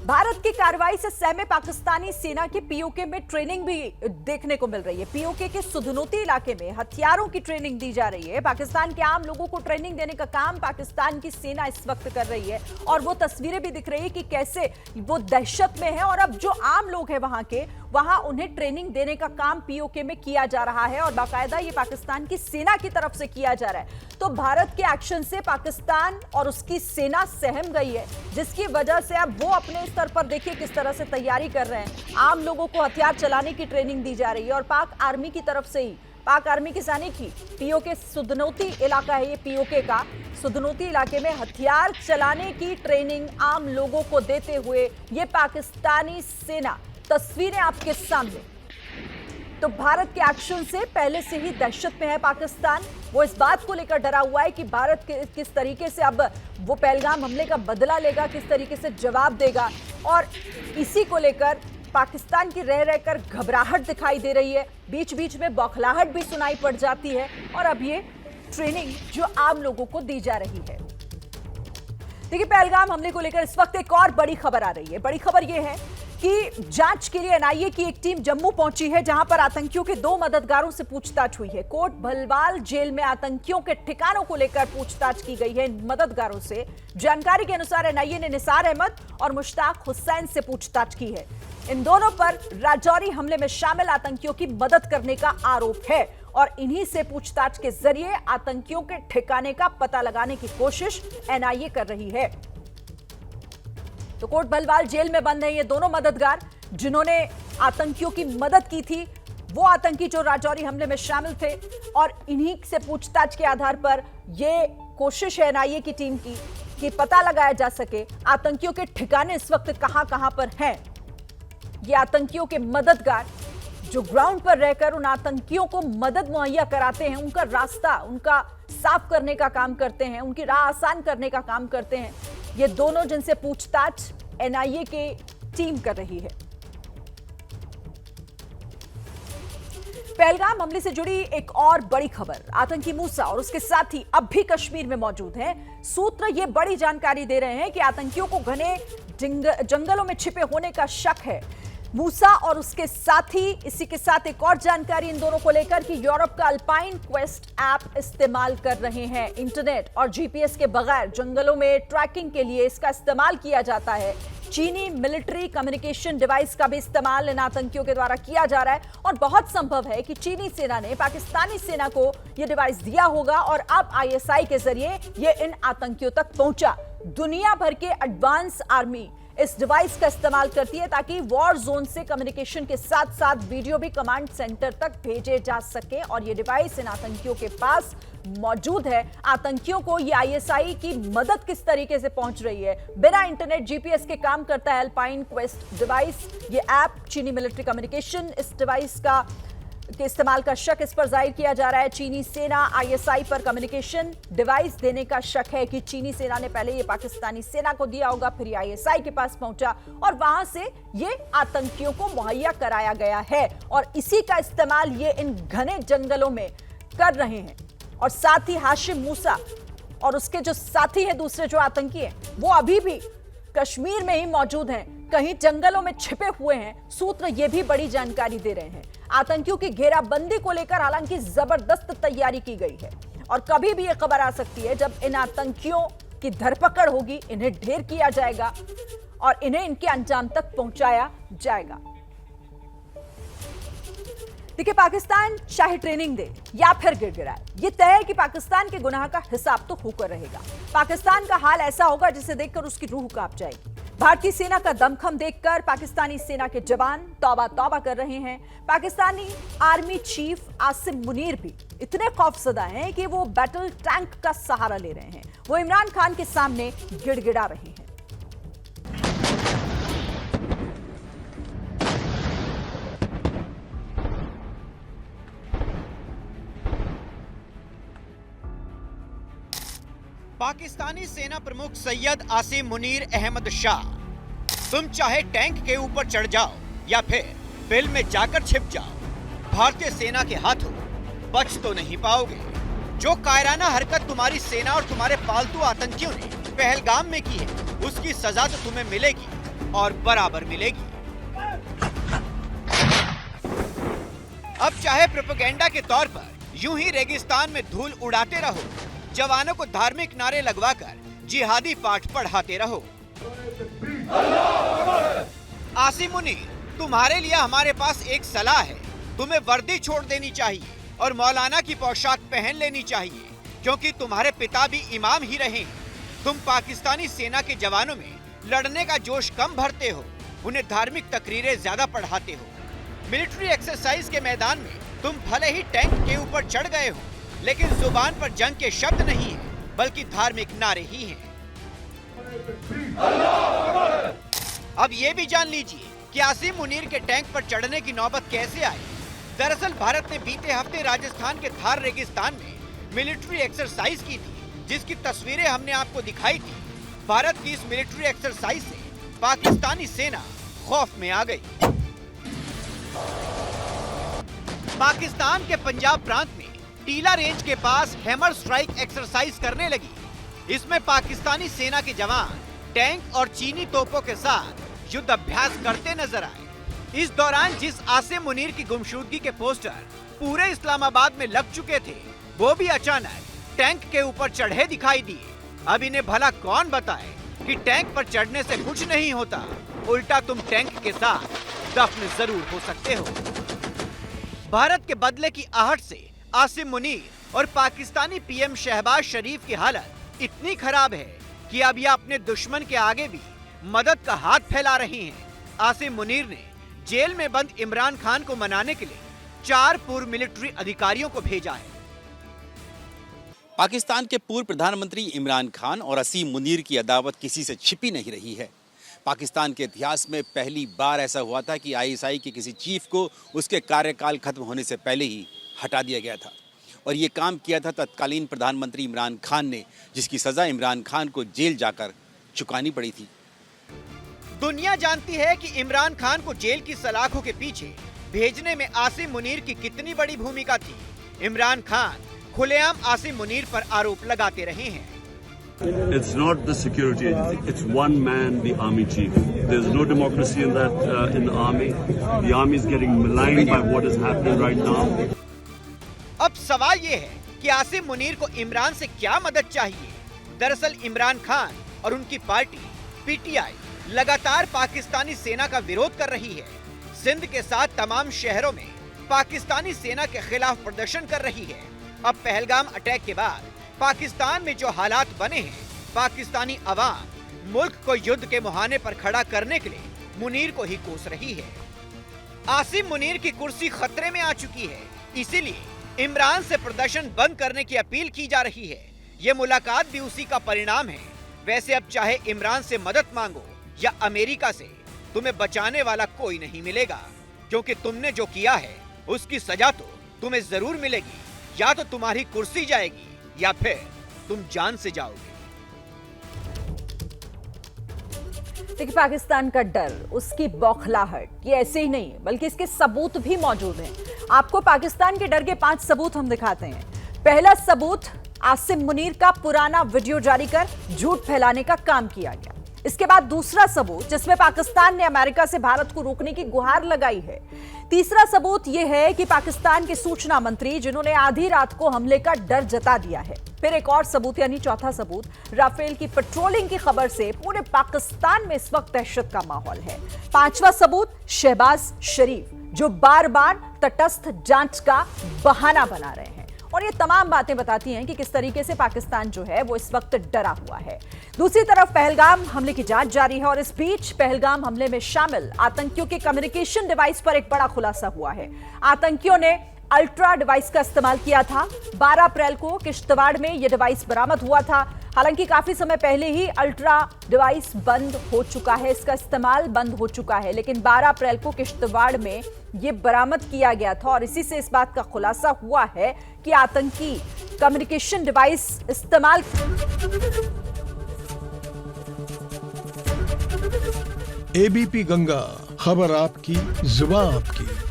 भारत की कार्रवाई से सहमे पाकिस्तानी सेना की पीओके में ट्रेनिंग भी देखने को मिल रही है। पीओके के सुधनोती इलाके में हथियारों की ट्रेनिंग दी जा रही है। पाकिस्तान के आम लोगों को ट्रेनिंग देने का काम पाकिस्तान की सेना इस वक्त कर रही है और वो तस्वीरें भी दिख रही है कि कैसे वो दहशत में है और अब जो आम लोग हैं वहां उन्हें ट्रेनिंग देने का काम पीओके में किया जा रहा है और बाकायदा ये पाकिस्तान की सेना की तरफ से किया जा रहा है। तो भारत के एक्शन से पाकिस्तान और उसकी सेना सहम गई है, जिसकी वजह से अब वो अपने स्तर पर देखिए किस तरह से तैयारी कर रहे हैं। आम लोगों को हथियार चलाने की ट्रेनिंग दी जा रही है और पाक आर्मी की तरफ से ही, पाक आर्मी की सैनिक की पीओके सुधनोती इलाका है, ये पीओके का सुधनोती इलाके में हथियार चलाने की ट्रेनिंग आम लोगों को देते हुए ये पाकिस्तानी सेना, तस्वीरें आपके सामने। तो भारत के एक्शन से पहले से ही दहशत में है पाकिस्तान। वो इस बात को लेकर डरा हुआ है कि भारत किस तरीके से अब वो पहलगाम हमले का बदला लेगा, किस तरीके से जवाब देगा, और इसी को लेकर पाकिस्तान की रह रहकर घबराहट दिखाई दे रही है। बीच बीच में बौखलाहट भी सुनाई पड़ जाती है और अब ये ट्रेनिंग जो आम लोगों को दी जा रही है। देखिए, पहलगाम हमले को लेकर इस वक्त एक और बड़ी खबर आ रही है। बड़ी खबर यह है कि जांच के लिए एनआईए की एक टीम जम्मू पहुंची है, जहां पर आतंकियों के 2 मददगारों से पूछताछ हुई है। कोट भलवाल जेल में आतंकियों के ठिकानों को लेकर पूछताछ की गई है इन मददगारों से। जानकारी के अनुसार एनआईए ने निसार अहमद और मुश्ताक हुसैन से पूछताछ की है। इन दोनों पर राजौरी हमले में शामिल आतंकियों की मदद करने का आरोप है और इन्हीं से पूछताछ के जरिए आतंकियों के ठिकाने का पता लगाने की कोशिश एनआईए कर रही है। तो कोट भलवाल जेल में बंद है ये दोनों मददगार, जिन्होंने आतंकियों की मदद की थी। वो आतंकी जो राजौरी हमले में शामिल थे और इन्हीं से पूछताछ के आधार पर ये कोशिश है एनआईए की टीम की कि पता लगाया जा सके आतंकियों के ठिकाने इस वक्त कहां पर हैं। ये आतंकियों के मददगार जो ग्राउंड पर रहकर उन आतंकियों को मदद मुहैया कराते हैं, उनका रास्ता उनका साफ करने का काम करते हैं, उनकी राह आसान करने का काम करते हैं। ये दोनों जिनसे पूछताछ एनआईए की टीम कर रही है। पहलगाम हमले से जुड़ी एक और बड़ी खबर, आतंकी मूसा और उसके साथी अब भी कश्मीर में मौजूद हैं। सूत्र ये बड़ी जानकारी दे रहे हैं कि आतंकियों को घने जंगलों में छिपे होने का शक है। मूसा और उसके साथी, इसी के साथ एक और जानकारी इन दोनों को लेकर कि यूरोप का अल्पाइन क्वेस्ट ऐप इस्तेमाल कर रहे हैं। इंटरनेट और जीपीएस के बगैर जंगलों में ट्रैकिंग के लिए इसका इस्तेमाल किया जाता है। चीनी मिलिट्री कम्युनिकेशन डिवाइस का भी इस्तेमाल इन आतंकियों के द्वारा किया जा रहा है और बहुत संभव है कि चीनी सेना ने पाकिस्तानी सेना को यह डिवाइस दिया होगा और अब आईएसआई के जरिए यह इन आतंकियों तक पहुंचा। दुनिया भर के एडवांस आर्मी इस डिवाइस का इस्तेमाल करती है ताकि वॉर जोन से कम्युनिकेशन के साथ साथ वीडियो भी कमांड सेंटर तक भेजे जा सके और ये डिवाइस इन आतंकियों के पास मौजूद है। आतंकियों को ये आईएसआई की मदद किस तरीके से पहुंच रही है, बिना इंटरनेट जीपीएस के काम करता है अल्पाइन क्वेस्ट डिवाइस। ये ऐप चीनी मिलिट्री कम्युनिकेशन, इस डिवाइस के इस्तेमाल का शक इस पर जाहिर किया जा रहा है। चीनी सेना आईएसआई पर कम्युनिकेशन डिवाइस देने का शक है कि चीनी सेना ने पहले ये पाकिस्तानी सेना को दिया होगा, फिर ये आईएसआई के पास पहुंचा और वहां से ये आतंकियों को मुहैया कराया गया है और इसी का इस्तेमाल ये इन घने जंगलों में कर रहे हैं। और साथ ही हाशिम मूसा और उसके जो साथी हैं, दूसरे जो आतंकी हैं, वो अभी भी कश्मीर में ही मौजूद हैं, कहीं जंगलों में छिपे हुए हैं। सूत्र ये भी बड़ी जानकारी दे रहे हैं। आतंकियों की घेराबंदी को लेकर हालांकि जबरदस्त तैयारी की गई है और कभी भी यह खबर आ सकती है जब इन आतंकियों की धरपकड़ होगी, इन्हें ढेर किया जाएगा और इन्हें इनके अंजाम तक पहुंचाया जाएगा। देखिए, पाकिस्तान चाहे ट्रेनिंग दे या फिर गिड़गिड़ाए, ये तय है कि पाकिस्तान के गुनाह का हिसाब तो होकर रहेगा। पाकिस्तान का हाल ऐसा होगा जिसे देखकर उसकी रूह कांप जाएगी। भारतीय सेना का दमखम देखकर पाकिस्तानी सेना के जवान तौबा तौबा कर रहे हैं। पाकिस्तानी आर्मी चीफ आसिम मुनीर भी इतने खौफजदा हैं कि वो बैटल टैंक का सहारा ले रहे हैं। वो इमरान खान के सामने गिड़गिड़ा रहे हैं। पाकिस्तानी सेना प्रमुख सैयद आसिम मुनीर अहमद शाह, तुम चाहे टैंक के ऊपर चढ़ जाओ या फिर बिल में जाकर छिप जाओ, भारतीय सेना के हाथों बच तो नहीं पाओगे। जो कायराना हरकत तुम्हारी सेना और तुम्हारे पालतू आतंकियों ने पहलगाम में की है, उसकी सजा तो तुम्हें मिलेगी। और बराबर मिलेगी। अब चाहे प्रोपेगेंडा के तौर पर यूं ही रेगिस्तान में धूल उड़ाते रहो, जवानों को धार्मिक नारे लगवाकर जिहादी पाठ पढ़ाते रहो। आसिम मुनीर, तुम्हारे लिए हमारे पास एक सलाह है। तुम्हें वर्दी छोड़ देनी चाहिए और मौलाना की पोशाक पहन लेनी चाहिए, क्योंकि तुम्हारे पिता भी इमाम ही रहे हैं। तुम पाकिस्तानी सेना के जवानों में लड़ने का जोश कम भरते हो, उन्हें धार्मिक तकरीरें ज्यादा पढ़ाते हो। मिलिट्री एक्सरसाइज के मैदान में तुम भले ही टैंक के ऊपर चढ़ गए हो, लेकिन जुबान पर जंग के शब्द नहीं है, बल्कि धार्मिक नारे ही हैं। अब ये भी जान लीजिए कि आसिम मुनीर के टैंक पर चढ़ने की नौबत कैसे आई। दरअसल भारत ने बीते हफ्ते राजस्थान के थार रेगिस्तान में मिलिट्री एक्सरसाइज की थी, जिसकी तस्वीरें हमने आपको दिखाई थी। भारत की इस मिलिट्री एक्सरसाइज से पाकिस्तानी सेना खौफ में आ गई। पाकिस्तान के पंजाब प्रांत में टीला रेंज के पास हैमर स्ट्राइक एक्सरसाइज करने लगी। इसमें पाकिस्तानी सेना के जवान टैंक और चीनी तोपों के साथ युद्ध अभ्यास करते नजर आए। इस दौरान जिस आसिम मुनीर की गुमशुदगी के पोस्टर पूरे इस्लामाबाद में लग चुके थे, वो भी अचानक टैंक के ऊपर चढ़े दिखाई दिए। अब इन्हें भला कौन बताए कि टैंक पर चढ़ने से कुछ नहीं होता, उल्टा तुम टैंक के साथ दफन जरूर हो सकते हो। भारत के बदले की आहट से आसिम मुनीर और पाकिस्तानी पीएम शहबाज शरीफ की हालत इतनी खराब है कि अब ये अपने दुश्मन के आगे भी मदद का हाथ फैला रही हैं। आसिम मुनीर ने जेल में बंद इमरान खान को मनाने के लिए 4 पूर्व मिलिट्री अधिकारियों को भेजा है। पाकिस्तान के पूर्व प्रधानमंत्री इमरान खान और आसिम मुनीर की अदावत किसी से छिपी नहीं रही है। पाकिस्तान के इतिहास में पहली बार ऐसा हुआ था कि आईएसआई के किसी चीफ को उसके कार्यकाल खत्म होने से पहले ही हटा दिया गया था, और ये काम किया था तत्कालीन प्रधानमंत्री इमरान खान ने, जिसकी सजा इमरान खान को जेल जाकर चुकानी पड़ी थी। दुनिया जानती है कि इमरान खान को जेल की सलाखों के पीछे भेजने में आसिम मुनीर की कितनी बड़ी भूमिका थी। इमरान खान खुलेआम आसिम मुनीर पर आरोप लगाते रहे हैं। It's not the security agency. It's one man, the army chief. There's no democracy in in the army. The army is getting maligned by what is happening right now. अब सवाल ये है कि आसिम मुनीर को इमरान से क्या मदद चाहिए। दरअसल इमरान खान और उनकी पार्टी पीटीआई लगातार पाकिस्तानी सेना का विरोध कर रही है। सिंध के साथ तमाम शहरों में पाकिस्तानी सेना के खिलाफ प्रदर्शन कर रही है। अब पहलगाम अटैक के बाद पाकिस्तान में जो हालात बने हैं, पाकिस्तानी अवाम मुल्क को युद्ध के मुहाने पर खड़ा करने के लिए मुनीर को ही कोस रही है। आसिम मुनीर की कुर्सी खतरे में आ चुकी है, इसीलिए इमरान से प्रदर्शन बंद करने की अपील की जा रही है। ये मुलाकात भी उसी का परिणाम है। वैसे अब चाहे इमरान से मदद मांगो या अमेरिका से, तुम्हें बचाने वाला कोई नहीं मिलेगा, क्योंकि तुमने जो किया है उसकी सजा तो तुम्हें जरूर मिलेगी। या तो तुम्हारी कुर्सी जाएगी या फिर तुम जान से जाओगे। देखिए, पाकिस्तान का डर, उसकी बौखलाहट, ये ऐसे ही नहीं है, बल्कि इसके सबूत भी मौजूद हैं। आपको पाकिस्तान के डर के 5 सबूत हम दिखाते हैं। पहला सबूत, आसिम मुनीर का पुराना वीडियो जारी कर झूठ फैलाने का काम किया गया। इसके बाद दूसरा सबूत, जिसमें पाकिस्तान ने अमेरिका से भारत को रोकने की गुहार लगाई है। तीसरा सबूत यह है कि पाकिस्तान के सूचना मंत्री, जिन्होंने आधी रात को हमले का डर जता दिया है। फिर एक और सबूत, यानी चौथा सबूत, राफेल की पेट्रोलिंग की खबर से पूरे पाकिस्तान में इस वक्त दहशत का माहौल है। पांचवा सबूत, शहबाज शरीफ, जो बार बार तटस्थ जांच का बहाना बना रहे हैं। और ये तमाम बातें बताती हैं कि किस तरीके से पाकिस्तान जो है वो इस वक्त डरा हुआ है। दूसरी तरफ पहलगाम हमले की जांच जारी है, और इस बीच पहलगाम हमले में शामिल आतंकियों के कम्युनिकेशन डिवाइस पर एक बड़ा खुलासा हुआ है। आतंकियों ने अल्ट्रा डिवाइस का इस्तेमाल किया था। 12 अप्रैल को किश्तवाड़ में यह डिवाइस बरामद हुआ था। हालांकि काफी समय पहले ही अल्ट्रा डिवाइस बंद हो चुका है, इसका इस्तेमाल बंद हो चुका है, लेकिन 12 अप्रैल को किश्तवाड़ में यह बरामद किया गया था। और इसी से इस बात का खुलासा हुआ है कि आतंकी कम्युनिकेशन डिवाइस इस्तेमाल। एबीपी गंगा, खबर आपकी, जुबान आपकी।